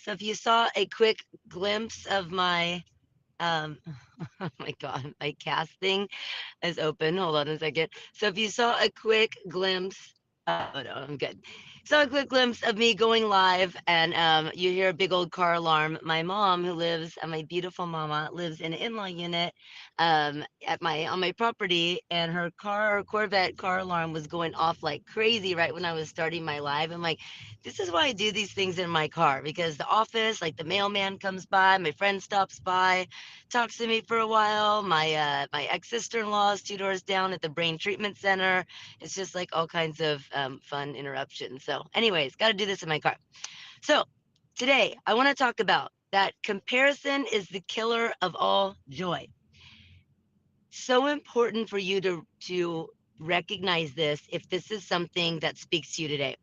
So if you saw a quick glimpse of my, oh my God, my casting is open. Hold on a second. So if you saw a quick glimpse, oh no, I'm good. Saw a quick glimpse of me going live, and you hear a big old car alarm. My mom, who lives, my beautiful mama, lives in an in-law unit at my on my property, and her car, Corvette car alarm was going off like crazy right when I was starting my live. I'm like, this is why I do these things in my car because the office, like the mailman comes by, my friend stops by, talks to me for a while. My ex sister in law is 2 doors down at the brain treatment center. It's just like all kinds of fun interruptions. So, anyways, got to do this in my car. So today I want to talk about that comparison is the killer of all joy. So important for you to recognize this if this is something that speaks to you today.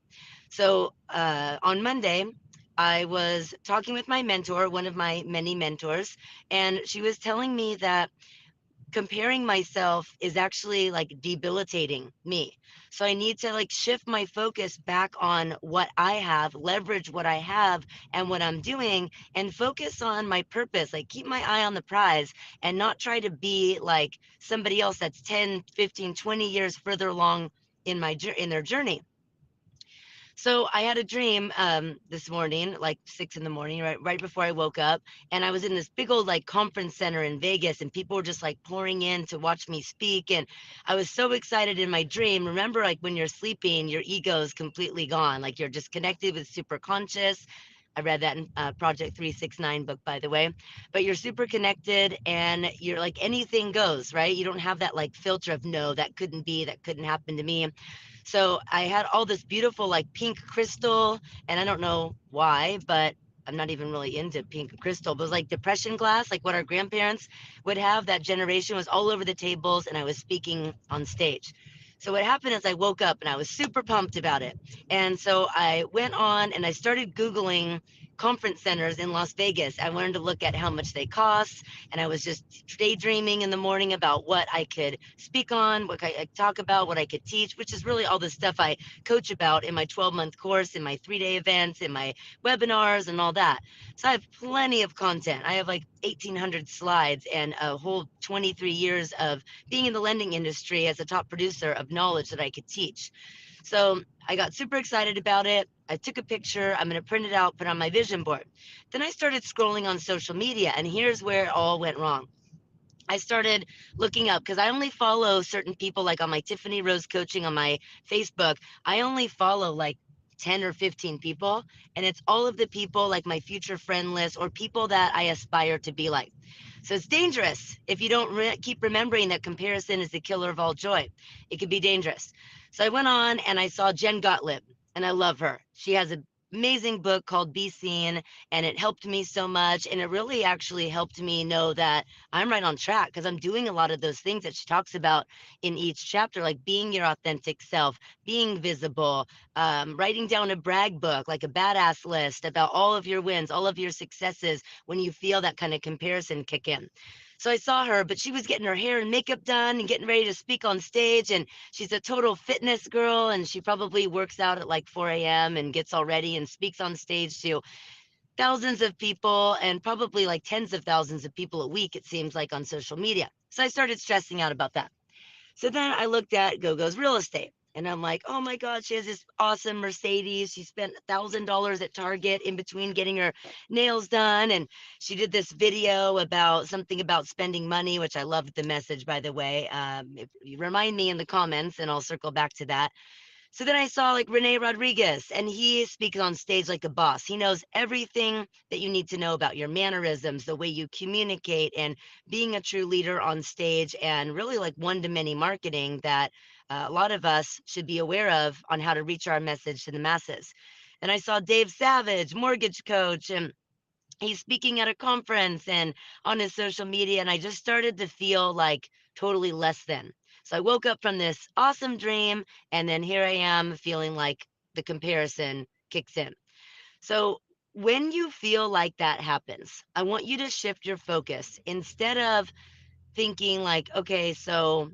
So on Monday, I was talking with my mentor, one of my many mentors, and she was telling me that comparing myself is actually like debilitating me. So I need to like shift my focus back on what I have, leverage what I have and what I'm doing, and focus on my purpose. Like keep my eye on the prize and not try to be like somebody else that's 10, 15, 20 years further along in their journey. So I had a dream this morning, like 6 in the morning, right before I woke up, and I was in this big old like conference center in Vegas, and people were just like pouring in to watch me speak, and I was so excited in my dream. Remember, like when you're sleeping, your ego is completely gone, like you're just connected with super conscious. I read that in Project 369 book, by the way. But you're super connected and you're like anything goes, right? You don't have that like filter of no, that couldn't be, that couldn't happen to me. So I had all this beautiful like pink crystal, and I don't know why, but I'm not even really into pink crystal, but it was like depression glass, like what our grandparents would have. That generation was all over the tables, and I was speaking on stage. So what happened is I woke up and I was super pumped about it. And so I went on and I started Googling conference centers in Las Vegas. I wanted to look at how much they cost, and I was just daydreaming in the morning about what I could speak on, what I could talk about, what I could teach, which is really all the stuff I coach about in my 12-month course, in my 3-day events, in my webinars, and all that. So I have plenty of content. I have like 1,800 slides and a whole 23 years of being in the lending industry as a top producer of knowledge that I could teach. So I got super excited about it. I took a picture. I'm going to print it out, put it on my vision board. Then I started scrolling on social media, and here's where it all went wrong. I started looking up because I only follow certain people, like on my Tiffany Rose coaching on my Facebook. I only follow like 10 or 15 people, and it's all of the people like my future friend list or people that I aspire to be like. So it's dangerous if you don't keep remembering that comparison is the killer of all joy. It could be dangerous. So I went on and I saw Jen Gottlieb, and I love her. She has an amazing book called Be Seen, and it helped me so much. And it really actually helped me know that I'm right on track because I'm doing a lot of those things that she talks about in each chapter, like being your authentic self, being visible, writing down a brag book, like a badass list about all of your wins, all of your successes when you feel that kind of comparison kick in. So I saw her, but she was getting her hair and makeup done and getting ready to speak on stage. And she's a total fitness girl. And she probably works out at like 4 a.m. and gets all ready and speaks on stage to thousands of people and probably like tens of thousands of people a week, it seems like on social media. So I started stressing out about that. So then I looked at GoGo's real estate. And I'm like, oh my God, she has this awesome Mercedes. She spent $1,000 at Target in between getting her nails done. And she did this video about something about spending money, which I loved the message, by the way. If you remind me in the comments, and I'll circle back to that. So then I saw like Rene Rodriguez, and he speaks on stage like a boss. He knows everything that you need to know about your mannerisms, the way you communicate, and being a true leader on stage, and really like one to many marketing that a lot of us should be aware of on how to reach our message to the masses. And I saw Dave Savage, mortgage coach, and he's speaking at a conference and on his social media, and I just started to feel like totally less than. So I woke up from this awesome dream, and then here I am feeling like the comparison kicks in. So when you feel like that happens, I want you to shift your focus. Instead of thinking like, okay, so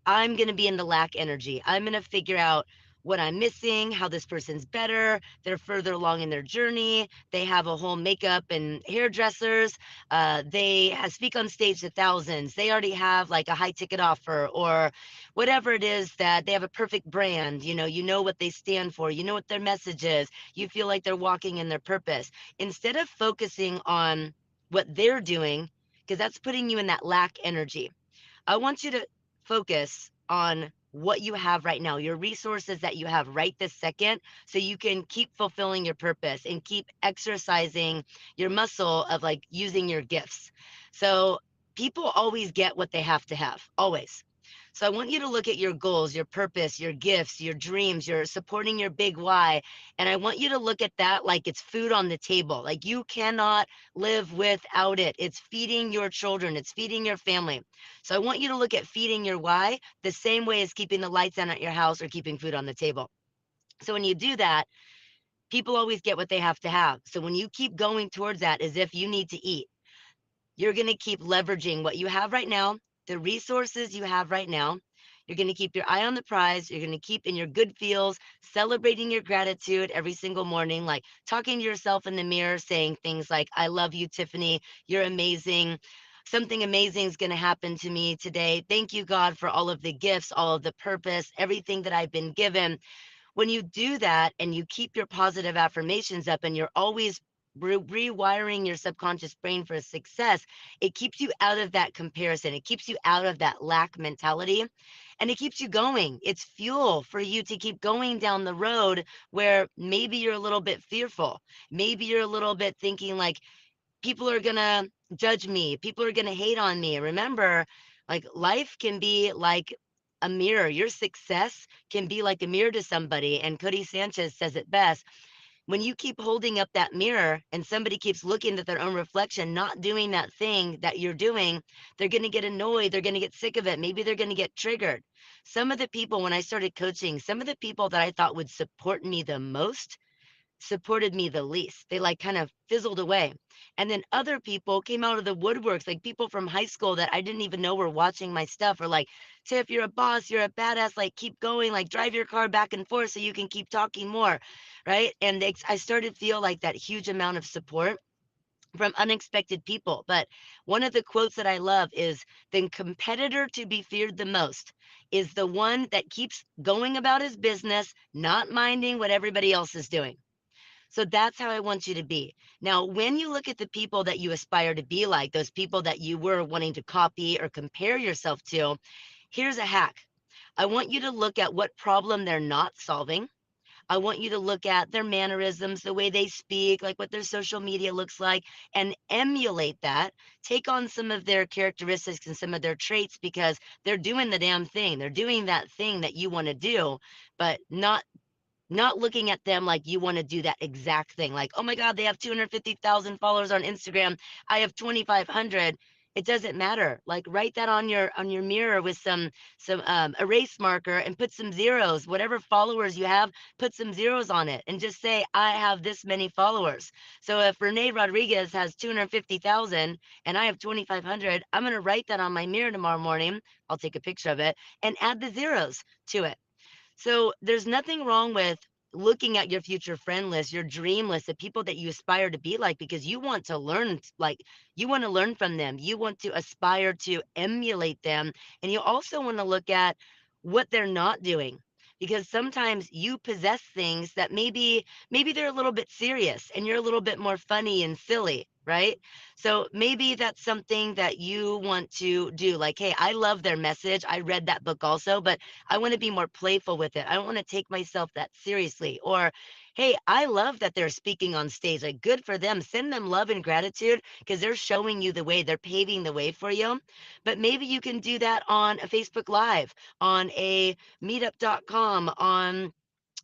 I'm going to be in the lack energy, I'm going to figure out what I'm missing, how this person's better. They're further along in their journey. They have a whole makeup and hairdressers. Speak on stage to thousands. They already have like a high ticket offer or whatever it is, that they have a perfect brand. You know what they stand for. You know what their message is. You feel like they're walking in their purpose. Instead of focusing on what they're doing, because that's putting you in that lack energy, I want you to focus on what you have right now, your resources that you have right this second, so you can keep fulfilling your purpose and keep exercising your muscle of like using your gifts. So people always get what they have, always. So I want you to look at your goals, your purpose, your gifts, your dreams, you're supporting your big why. And I want you to look at that like it's food on the table. Like you cannot live without it. It's feeding your children, it's feeding your family. So I want you to look at feeding your why the same way as keeping the lights on at your house or keeping food on the table. So when you do that, people always get what they have to have. So when you keep going towards that as if you need to eat, you're going to keep leveraging what you have right now, the resources you have right now. You're going to keep your eye on the prize. You're going to keep in your good feels, celebrating your gratitude every single morning, like talking to yourself in the mirror, saying things like, I love you, Tiffany. You're amazing. Something amazing is going to happen to me today. Thank you, God, for all of the gifts, all of the purpose, everything that I've been given. When you do that and you keep your positive affirmations up and you're always rewiring your subconscious brain for success, it keeps you out of that comparison. It keeps you out of that lack mentality and it keeps you going. It's fuel for you to keep going down the road where maybe you're a little bit fearful. Maybe you're a little bit thinking like, people are going to judge me. People are going to hate on me. Remember, like life can be like a mirror. Your success can be like a mirror to somebody. And Cody Sanchez says it best. When you keep holding up that mirror and somebody keeps looking at their own reflection, not doing that thing that you're doing, they're going to get annoyed. They're going to get sick of it. Maybe they're going to get triggered. Some of the people, when I started coaching, some of the people that I thought would support me the most supported me the least. They like kind of fizzled away. And then other people came out of the woodworks, like people from high school that I didn't even know were watching my stuff, or like, Tiff, you're a boss, you're a badass, like keep going, like drive your car back and forth so you can keep talking more. Right. And I started to feel like that huge amount of support from unexpected people. But one of the quotes that I love is, the competitor to be feared the most is the one that keeps going about his business, not minding what everybody else is doing. So that's how I want you to be. Now, when you look at the people that you aspire to be like, those people that you were wanting to copy or compare yourself to, here's a hack. I want you to look at what problem they're not solving. I want you to look at their mannerisms, the way they speak, like what their social media looks like, and emulate that. Take on some of their characteristics and some of their traits because they're doing the damn thing. They're doing that thing that you want to do, but not looking at them like you want to do that exact thing. Like, oh my God, they have 250,000 followers on Instagram. I have 2,500. It doesn't matter. Like write that on your mirror with some erase marker and put some zeros. Whatever followers you have, put some zeros on it and just say, I have this many followers. So if Renee Rodriguez has 250,000 and I have 2,500, I'm going to write that on my mirror tomorrow morning. I'll take a picture of it and add the zeros to it. So there's nothing wrong with looking at your future friend list, your dream list, the people that you aspire to be like, because you want to learn, like you want to learn from them. You want to aspire to emulate them. And you also want to look at what they're not doing. Because sometimes you possess things that maybe they're a little bit serious and you're a little bit more funny and silly, right? So maybe that's something that you want to do. Like, hey, I love their message. I read that book also, but I want to be more playful with it. I don't want to take myself that seriously. Or, hey, I love that they're speaking on stage. Like, good for them. Send them love and gratitude because they're showing you the way. They're paving the way for you. But maybe you can do that on a Facebook Live, on a meetup.com, on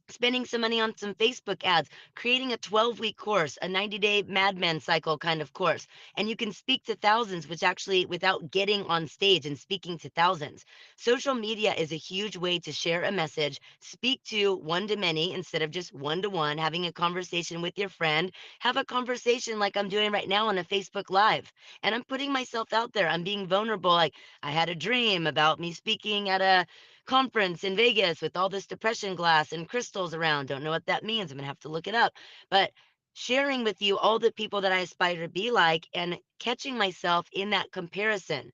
spending some money on some Facebook ads, creating a 12-week course, a 90-day madman cycle kind of course. And you can speak to thousands, which actually without getting on stage and speaking to thousands. Social media is a huge way to share a message, speak to one to many instead of just one to one, having a conversation with your friend, have a conversation like I'm doing right now on a Facebook Live. And I'm putting myself out there. I'm being vulnerable. Like I had a dream about me speaking at a conference in Vegas with all this depression glass and crystals around. Don't know what that means. I'm going to have to look it up. But sharing with you all the people that I aspire to be like and catching myself in that comparison.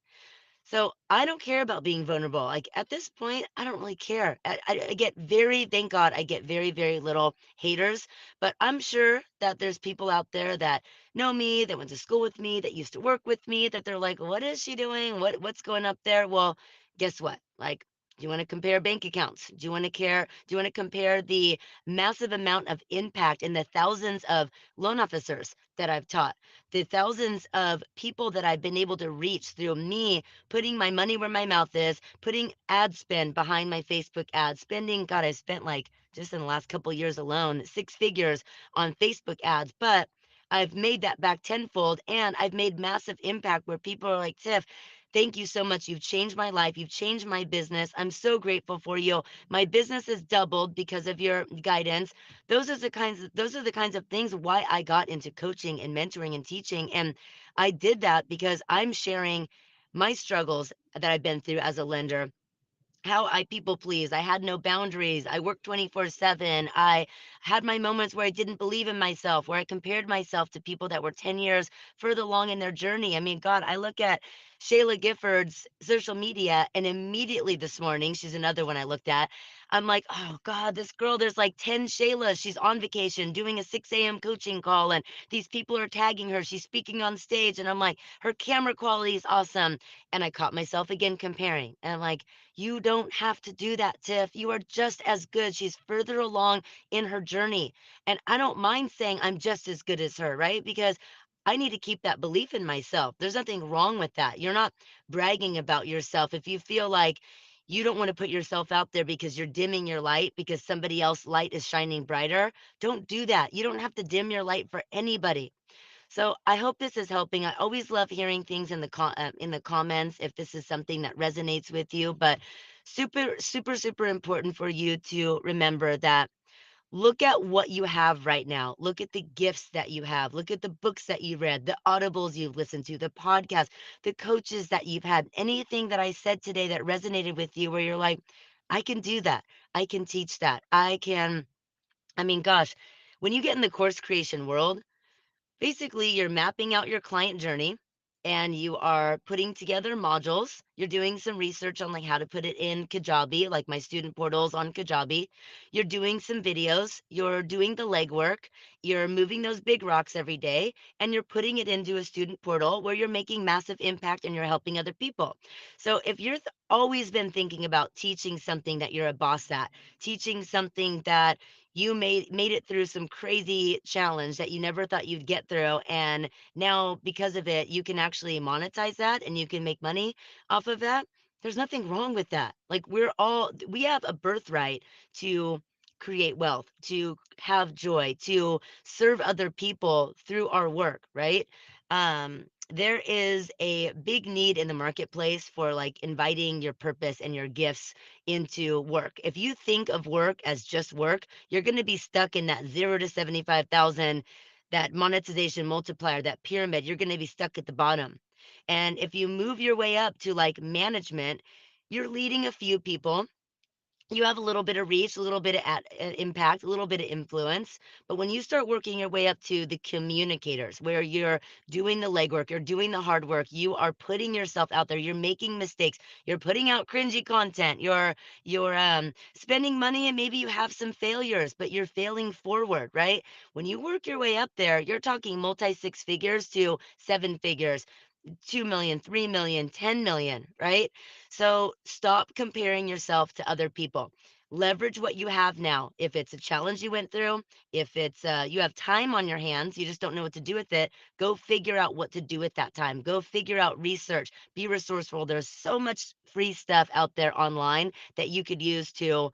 So I don't care about being vulnerable. Like at this point, I don't really care. I get very, thank God, I get very, very little haters. But I'm sure that there's people out there that know me, that went to school with me, that used to work with me, that they're like, what is she doing? What's going up there? Well, guess what? Like, do you want to compare bank accounts? Do you want to care? Do you want to compare the massive amount of impact in the thousands of loan officers that I've taught, the thousands of people that I've been able to reach through me putting my money where my mouth is, putting ad spend behind my Facebook ads, spending, God, I spent like just in the last couple of years alone, 6 figures on Facebook ads, but I've made that back tenfold and I've made massive impact where people are like, Tiff, thank you so much. You've changed my life. You've changed my business. I'm so grateful for you. My business has doubled because of your guidance. Those are the kinds of things why I got into coaching and mentoring and teaching. And I did that because I'm sharing my struggles that I've been through as a lender, how I people please. I had no boundaries. I worked 24/7. I had my moments where I didn't believe in myself, where I compared myself to people that were 10 years further along in their journey. I mean, God, I look at Shayla Gifford's social media, and immediately this morning, she's another one I looked at. I'm like, oh God, this girl, there's like 10 Shaylas. She's on vacation doing a 6 a.m. coaching call, and these people are tagging her. She's speaking on stage, and I'm like, her camera quality is awesome. And I caught myself again comparing. And I'm like, you don't have to do that, Tiff. You are just as good. She's further along in her journey. And I don't mind saying I'm just as good as her, right? Because I need to keep that belief in myself. There's nothing wrong with that. You're not bragging about yourself. If you feel like you don't want to put yourself out there because you're dimming your light because somebody else's light is shining brighter, don't do that. You don't have to dim your light for anybody. So I hope this is helping. I always love hearing things in the comments if this is something that resonates with you. But super, super, super important for you to remember that look at what you have right now. Look at the gifts that you have. Look at the books that you read, the audibles you've listened to, the podcasts, the coaches that you've had. Anything that I said today that resonated with you, where you're like, I can do that. I can teach that. I can. I mean, gosh, when you get in the course creation world, basically, you're mapping out your client journey and you are putting together modules. You're doing some research on like how to put it in Kajabi, like my student portals on Kajabi. You're doing some videos, you're doing the legwork, you're moving those big rocks every day, and you're putting it into a student portal where you're making massive impact and you're helping other people. So if you're always been thinking about teaching something that you're a boss at, teaching something that you made it through some crazy challenge that you never thought you'd get through, and now because of it you can actually monetize that and you can make money off of that. There's nothing wrong with that. Like we have a birthright to create wealth, to have joy, to serve other people through our work, right? There is a big need in the marketplace for like inviting your purpose and your gifts into work. If you think of work as just work, you're going to be stuck in that 0 to 75,000, that monetization multiplier, that pyramid. You're going to be stuck at the bottom. And if you move your way up to like management, you're leading a few people, you have a little bit of reach, a little bit of impact, a little bit of influence. But when you start working your way up to the communicators, where you're doing the legwork, you're doing the hard work, you are putting yourself out there, you're making mistakes, you're putting out cringy content, you're spending money, and maybe you have some failures, but you're failing forward, right? When you work your way up there, you're talking multi 6 figures to 7 figures. 2 million, 3 million, 10 million, right? So stop comparing yourself to other people. Leverage what you have now. If it's a challenge you went through, if it's you have time on your hands, you just don't know what to do with it, go figure out what to do with that time. Go figure out research, be resourceful. There's so much free stuff out there online that you could use to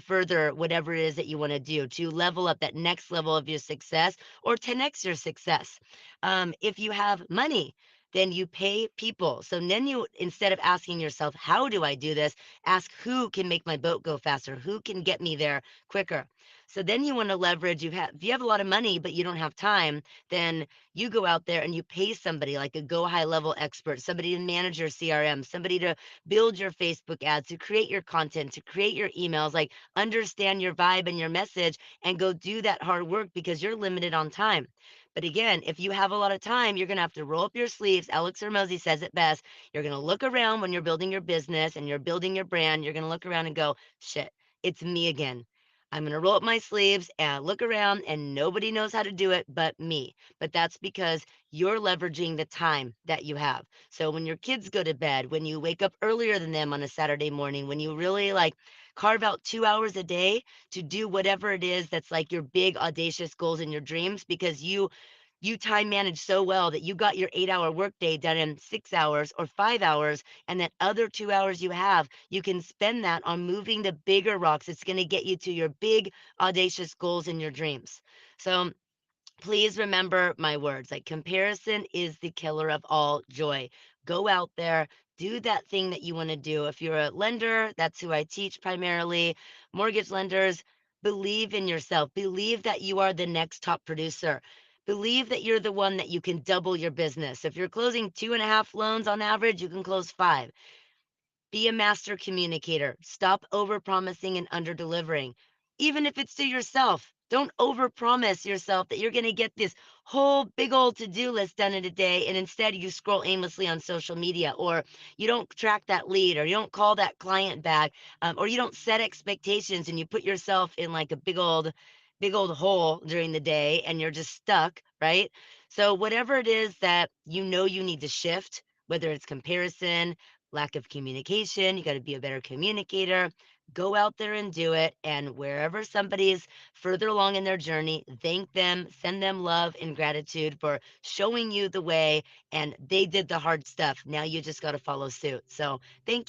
further whatever it is that you want to do, to level up that next level of your success or 10x your success. If you have money, then you pay people. So then you, instead of asking yourself, how do I do this? Ask who can make my boat go faster? Who can get me there quicker? So then you want to leverage, if you have a lot of money but you don't have time, then you go out there and you pay somebody like a go high level expert, somebody to manage your CRM, somebody to build your Facebook ads, to create your content, to create your emails, like understand your vibe and your message and go do that hard work because you're limited on time. But again, if you have a lot of time, you're going to have to roll up your sleeves. Alex Hermosi says it best. You're going to look around when you're building your business and you're building your brand. You're going to look around and go, shit, it's me again. I'm going to roll up my sleeves and look around, and nobody knows how to do it but me. But that's because you're leveraging the time that you have. So when your kids go to bed, when you wake up earlier than them on a Saturday morning, when you really like carve out 2 hours a day to do whatever it is that's like your big audacious goals and your dreams, because you time manage so well that you got your 8 hour workday done in 6 hours or 5 hours. And that other 2 hours you have, you can spend that on moving the bigger rocks. It's going to get you to your big, audacious goals and your dreams. So please remember my words, like comparison is the killer of all joy. Go out there, do that thing that you want to do. If you're a lender, that's who I teach primarily. Mortgage lenders, believe in yourself. Believe that you are the next top producer. Believe that you're the one that you can double your business. If you're closing 2.5 loans on average, you can close five. Be a master communicator. Stop overpromising and underdelivering. Even if it's to yourself, don't overpromise yourself that you're going to get this whole big old to-do list done in a day, and instead you scroll aimlessly on social media, or you don't track that lead, or you don't call that client back, or you don't set expectations and you put yourself in like a big old hole during the day and you're just stuck, right? So whatever it is that you know you need to shift, whether it's comparison, lack of communication. You got to be a better communicator. Go out there and do it. And wherever somebody is further along in their journey, thank them, send them love and gratitude for showing you the way. And they did the hard stuff. Now you just got to follow suit. So thank